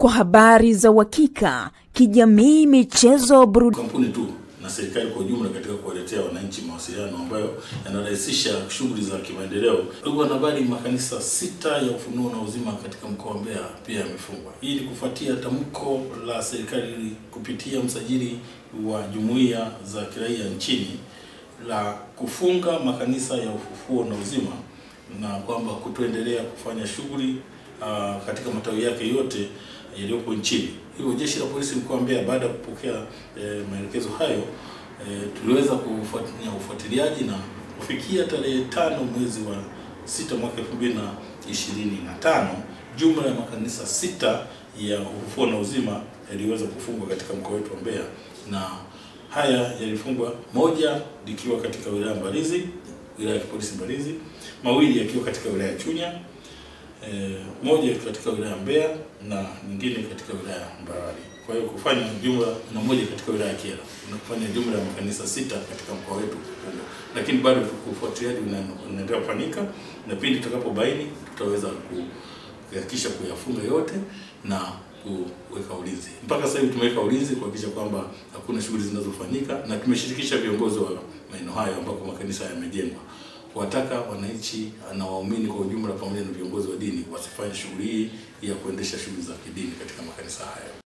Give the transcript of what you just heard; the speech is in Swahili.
kwa habari za uhakika, kijamii, michezo, burudani. Kampuni tu na serikali kwa ujumla katika kuwaletea wananchi mawasiliano ambayo yanarahisisha shughuli za kimaendeleo. Ndugu wanahabari, makanisa 6 ya Ufunuo na Uzima katika mkoa wa Mbeya pia yamefungwa. Hii ni kufuatia tamko la serikali kupitia msajili wa jumuiya za kiraia nchini la kufunga makanisa ya Ufufuo na Uzima na kwamba kutoendelea kufanya shughuli katika matawi yake yote yaliyopo nchini. Hivyo jeshi la polisi mkoa wa Mbeya baada ya kupokea maelekezo hayo tuliweza kufanya ufuatiliaji na kufikia tarehe 5 mwezi wa 6 mwaka 2025 jumla ya makanisa 6 ya Ufufuo na Uzima yaliweza kufungwa katika mkoa wetu wa Mbeya, na haya yalifungwa moja likiwa katika wilaya Mbalizi, wilaya ya polisi Mbalizi, mawili yakiwa katika wilaya ya Chunya, moja katika wilaya ya Mbeya na nyingine katika wilaya ya Mbarali. Kwa hiyo kufanya jumla na moja katika wilaya ya Kyela, na kufanya jumla ya makanisa 6 katika mkoa wetu huko. Lakini bado ufuatiliaji unaendelea kufanyika, na pindi tutakapobaini tutaweza kuhakikisha kuyafunga yote na kuweka ulinzi. Mpaka sasa hivi tumeweka ulinzi kuhakikisha kwamba hakuna shughuli zinazofanyika, na tumeshirikisha viongozi wa maeneo hayo ambako makanisa yamejengwa kuwataka wananchi na waumini kwa ujumla pamoja na viongozi wa dini wasifanye shughuli hii ya kuendesha shughuli za kidini katika makanisa hayo.